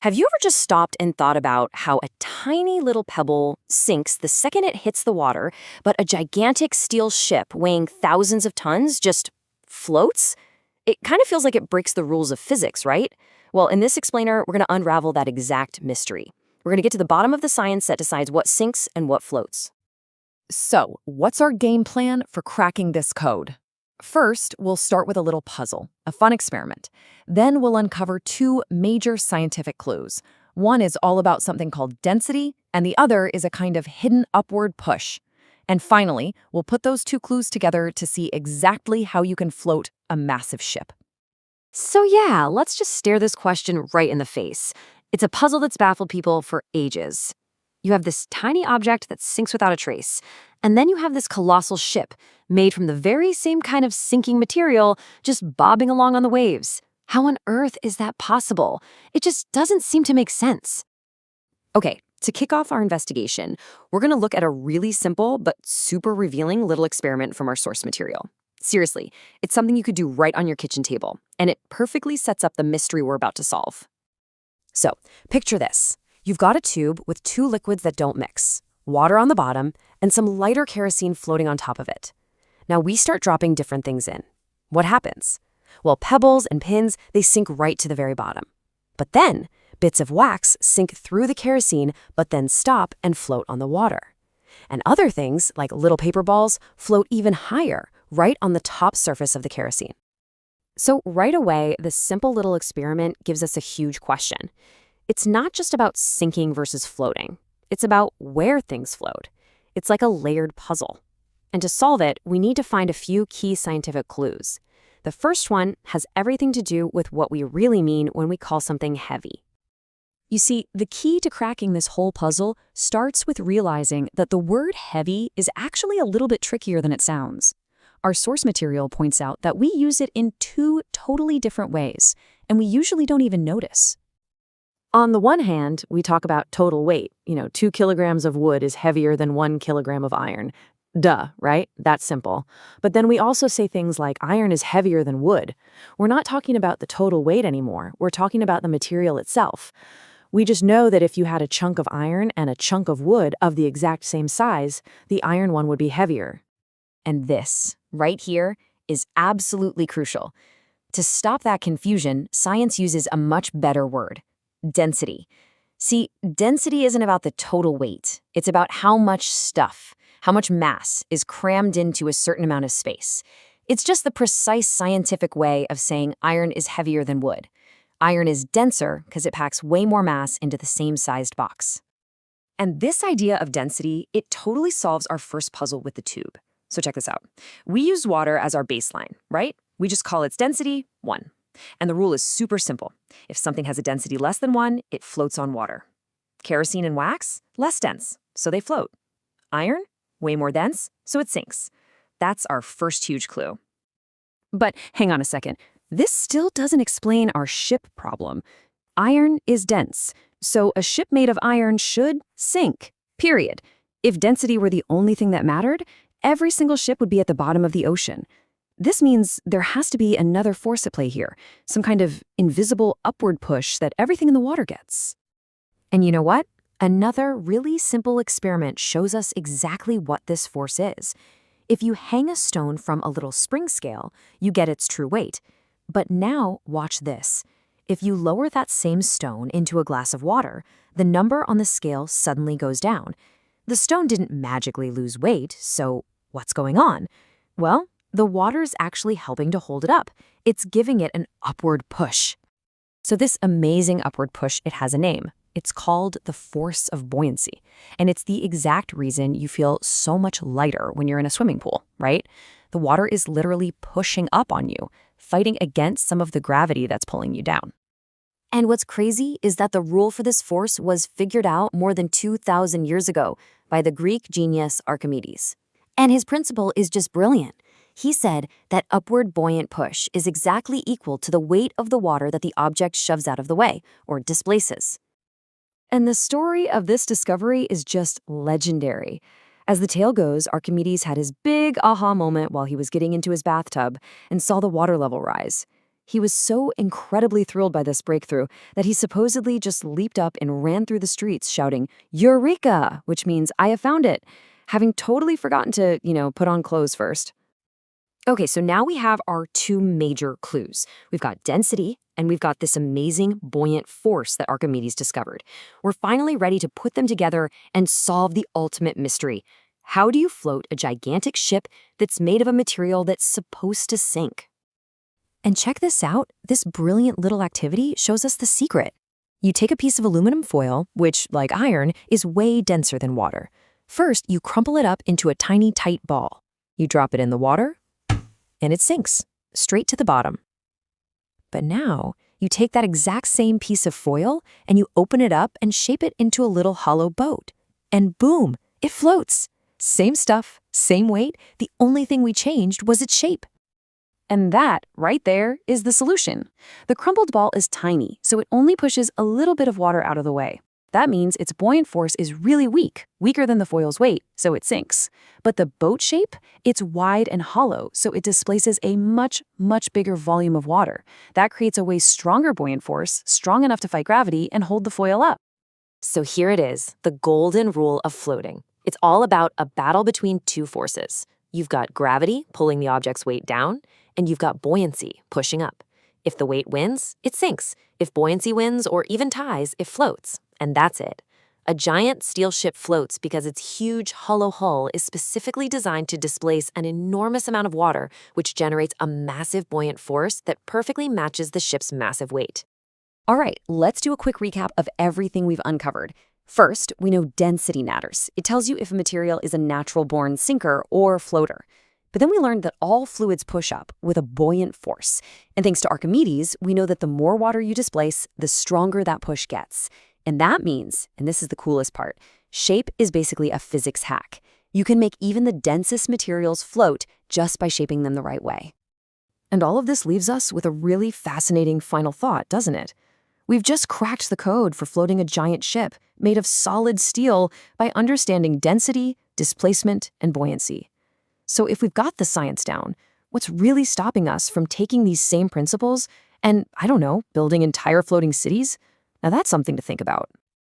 Have you ever just stopped and thought about how a tiny little pebble sinks the second it hits the water, but a gigantic steel ship weighing thousands of tons just floats? It kind of feels like it breaks the rules of physics, right? Well, in this explainer, we're going to unravel that exact mystery. We're going to get to the bottom of the science that decides what sinks and what floats. So, what's our game plan for cracking this code? First, we'll start with a little puzzle, a fun experiment. Then we'll uncover two major scientific clues. One is all about something called density, and the other is a kind of hidden upward push. And finally, we'll put those two clues together to see exactly how you can float a massive ship. So yeah, let's just stare this question right in the face. It's a puzzle that's baffled people for ages. You have this tiny object that sinks without a trace, and then you have this colossal ship made from the very same kind of sinking material, just bobbing along on the waves. How on earth is that possible? It just doesn't seem to make sense. Okay, to kick off our investigation, we're going to look at a really simple but super revealing little experiment from our source material. Seriously, it's something you could do right on your kitchen table, and it perfectly sets up the mystery we're about to solve. So, picture this. You've got a tube with two liquids that don't mix, water on the bottom and some lighter kerosene floating on top of it. Now we start dropping different things in. What happens? Well, pebbles and pins, they sink right to the very bottom. But then, bits of wax sink through the kerosene but then stop and float on the water. And other things, like little paper balls, float even higher, right on the top surface of the kerosene. So right away, this simple little experiment gives us a huge question. It's not just about sinking versus floating. It's about where things float. It's like a layered puzzle. And to solve it, we need to find a few key scientific clues. The first one has everything to do with what we really mean when we call something heavy. You see, the key to cracking this whole puzzle starts with realizing that the word heavy is actually a little bit trickier than it sounds. Our source material points out that we use it in two totally different ways, and we usually don't even notice. On the one hand, we talk about total weight. 2 kilograms of wood is heavier than 1 kilogram of iron. Duh, right? That's simple. But then we also say things like iron is heavier than wood. We're not talking about the total weight anymore. We're talking about the material itself. We just know that if you had a chunk of iron and a chunk of wood of the exact same size, the iron one would be heavier. And this, right here, is absolutely crucial. To stop that confusion, science uses a much better word. Density. See, density isn't about the total weight. It's about how much stuff, how much mass is crammed into a certain amount of space. It's just the precise scientific way of saying iron is heavier than wood. Iron is denser because it packs way more mass into the same sized box. And this idea of density, it totally solves our first puzzle with the tube. So check this out. We use water as our baseline, right? We just call its density 1. And the rule is super simple. If something has a density less than 1, it floats on water. Kerosene and wax, less dense, so they float. Iron, way more dense, so it sinks. That's our first huge clue. But hang on a second. This still doesn't explain our ship problem. Iron is dense, so a ship made of iron should sink, period. If density were the only thing that mattered, every single ship would be at the bottom of the ocean. This means there has to be another force at play here, some kind of invisible upward push that everything in the water gets. And you know what? Another really simple experiment shows us exactly what this force is. If you hang a stone from a little spring scale, you get its true weight. But now watch this. If you lower that same stone into a glass of water, the number on the scale suddenly goes down. The stone didn't magically lose weight, so what's going on? Well, the water's actually helping to hold it up. It's giving it an upward push. So this amazing upward push, it has a name. It's called the force of buoyancy. And it's the exact reason you feel so much lighter when you're in a swimming pool, right? The water is literally pushing up on you, fighting against some of the gravity that's pulling you down. And what's crazy is that the rule for this force was figured out more than 2,000 years ago by the Greek genius Archimedes. And his principle is just brilliant. He said that upward buoyant push is exactly equal to the weight of the water that the object shoves out of the way, or displaces. And the story of this discovery is just legendary. As the tale goes, Archimedes had his big aha moment while he was getting into his bathtub and saw the water level rise. He was so incredibly thrilled by this breakthrough that he supposedly just leaped up and ran through the streets shouting, "Eureka!" which means "I have found it," having totally forgotten to, put on clothes first. Okay, so now we have our two major clues. We've got density, and we've got this amazing buoyant force that Archimedes discovered. We're finally ready to put them together and solve the ultimate mystery. How do you float a gigantic ship that's made of a material that's supposed to sink? And check this out. This brilliant little activity shows us the secret. You take a piece of aluminum foil, which, like iron, is way denser than water. First, you crumple it up into a tiny, tight ball. You drop it in the water, and it sinks straight to the bottom. But now, you take that exact same piece of foil and you open it up and shape it into a little hollow boat. And boom, it floats. Same stuff, same weight. The only thing we changed was its shape. And that, right there, is the solution. The crumpled ball is tiny, so it only pushes a little bit of water out of the way. That means its buoyant force is really weak, weaker than the foil's weight, so it sinks. But the boat shape, it's wide and hollow, so it displaces a much, much bigger volume of water. That creates a way stronger buoyant force, strong enough to fight gravity and hold the foil up. So here it is, the golden rule of floating. It's all about a battle between two forces. You've got gravity pulling the object's weight down, and you've got buoyancy pushing up. If the weight wins, it sinks. If buoyancy wins or even ties, it floats. And that's it. A giant steel ship floats because its huge, hollow hull is specifically designed to displace an enormous amount of water, which generates a massive buoyant force that perfectly matches the ship's massive weight. All right, let's do a quick recap of everything we've uncovered. First, we know density matters. It tells you if a material is a natural-born sinker or floater. But then we learned that all fluids push up with a buoyant force. And thanks to Archimedes, we know that the more water you displace, the stronger that push gets. And that means, and this is the coolest part, shape is basically a physics hack. You can make even the densest materials float just by shaping them the right way. And all of this leaves us with a really fascinating final thought, doesn't it? We've just cracked the code for floating a giant ship made of solid steel by understanding density, displacement, and buoyancy. So if we've got the science down, what's really stopping us from taking these same principles and, building entire floating cities? Now that's something to think about.